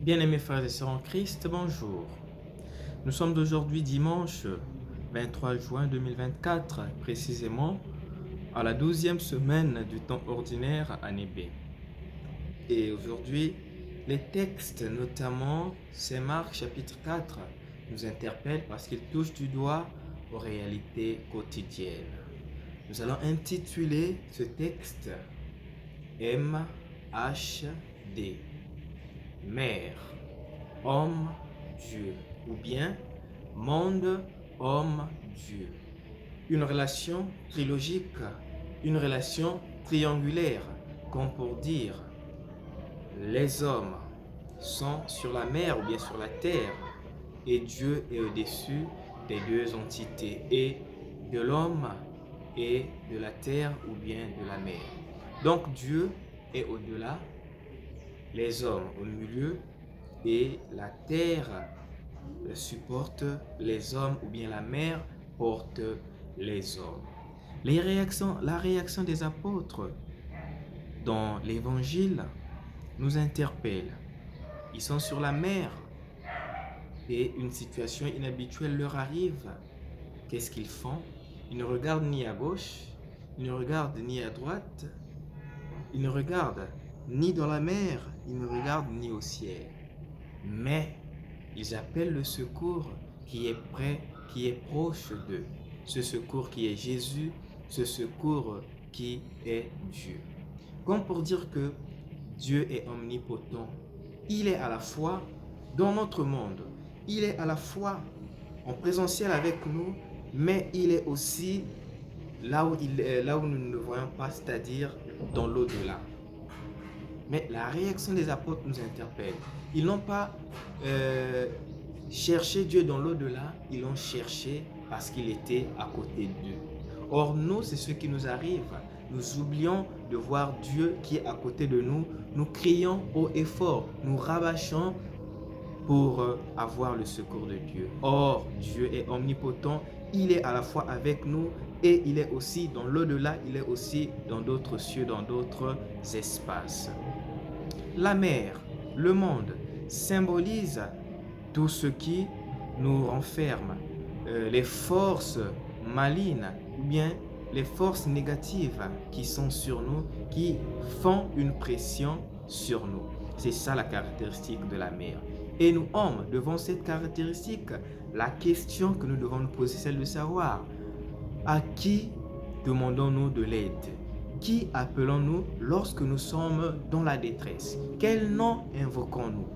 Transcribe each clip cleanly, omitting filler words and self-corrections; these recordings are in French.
Bien-aimés frères et sœurs en Christ, bonjour. Nous sommes aujourd'hui dimanche 23 juin 2024, précisément à la 12e semaine du temps ordinaire année B. Et aujourd'hui, les textes, notamment c'est Marc chapitre 4, nous interpellent parce qu'ils touchent du doigt aux réalités quotidiennes. Nous allons intituler ce texte MHD, Mère, Homme, Dieu, ou bien monde, homme, Dieu. Une relation trilogique, une relation triangulaire, comme pour dire les hommes sont sur la mer ou bien sur la terre et Dieu est au-dessus des deux entités et de l'homme et de la terre ou bien de la mer. Donc Dieu est au-delà, les hommes au milieu et la terre supporte les hommes ou bien la mer porte les hommes. La réaction des apôtres dans l'évangile nous interpelle. Ils sont sur la mer et une situation inhabituelle leur arrive. Qu'est-ce qu'ils font? Ils ne regardent ni à gauche, ils ne regardent ni à droite, ils ne regardent ni dans la mer, ils ne regardent ni au ciel. Mais ils appellent le secours qui est près, qui est proche d'eux. Ce secours qui est Jésus, ce secours qui est Dieu. Comme pour dire que Dieu est omnipotent. Il est à la fois dans notre monde, il est à la fois en présentiel avec nous, mais il est aussi là où nous ne le voyons pas, c'est-à-dire dans l'au-delà. Mais la réaction des apôtres nous interpelle. Ils n'ont pas cherché Dieu dans l'au-delà, ils l'ont cherché parce qu'il était à côté d'eux. Or, nous, c'est ce qui nous arrive. Nous oublions de voir Dieu qui est à côté de nous. Nous crions haut et fort, nous rabâchons pour avoir le secours de Dieu. Or, Dieu est omnipotent, il est à la fois avec nous et il est aussi dans l'au-delà, il est aussi dans d'autres cieux, dans d'autres espaces. La mer, le monde, symbolise tout ce qui nous renferme, les forces malignes ou bien les forces négatives qui sont sur nous, qui font une pression sur nous. C'est ça la caractéristique de la mer. Et nous, hommes, devant cette caractéristique, la question que nous devons nous poser, c'est de savoir à qui demandons-nous de l'aide? Qui appelons-nous lorsque nous sommes dans la détresse? Quel nom invoquons-nous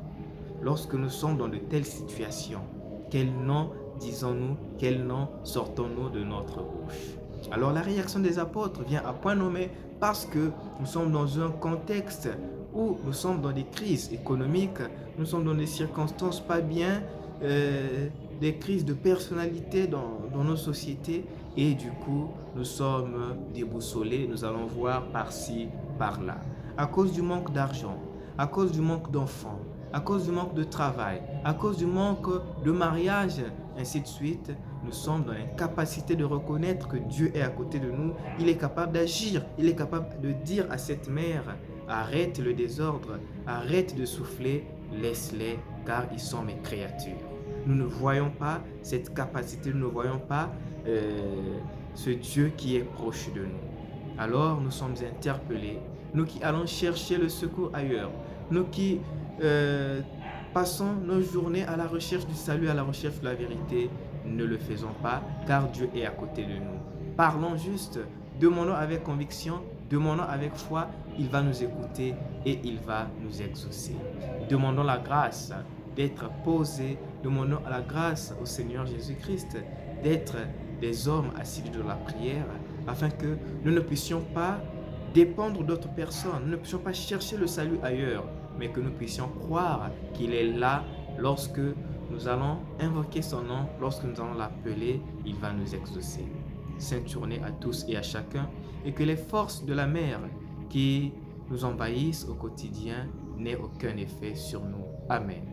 lorsque nous sommes dans de telles situations? Quel nom disons-nous? Quel nom sortons-nous de notre bouche? Alors la réaction des apôtres vient à point nommé parce que nous sommes dans un contexte où nous sommes dans des crises économiques, nous sommes dans des circonstances pas bien, des crises de personnalité dans nos sociétés et du coup nous sommes déboussolés, nous allons voir par-ci, par-là. À cause du manque d'argent, à cause du manque d'enfants, à cause du manque de travail, à cause du manque de mariage, ainsi de suite, nous sommes dans l'incapacité de reconnaître que Dieu est à côté de nous. Il est capable d'agir, il est capable de dire à cette mer, arrête le désordre, arrête de souffler, laisse-les car ils sont mes créatures. Nous ne voyons pas cette capacité, nous ne voyons pas ce Dieu qui est proche de nous. Alors nous sommes interpellés, nous qui allons chercher le secours ailleurs, nous qui passons nos journées à la recherche du salut, à la recherche de la vérité, ne le faisons pas car Dieu est à côté de nous. Parlons juste, demandons avec conviction, demandons avec foi, il va nous écouter et il va nous exaucer. Demandons la grâce d'être posés, demandons la grâce au Seigneur Jésus-Christ d'être des hommes assidus de la prière afin que nous ne puissions pas dépendre d'autres personnes, nous ne puissions pas chercher le salut ailleurs, mais que nous puissions croire qu'il est là lorsque nous allons invoquer son nom, lorsque nous allons l'appeler, il va nous exaucer. Sainte journée à tous et à chacun, et que les forces de la mer qui nous envahissent au quotidien n'aient aucun effet sur nous. Amen.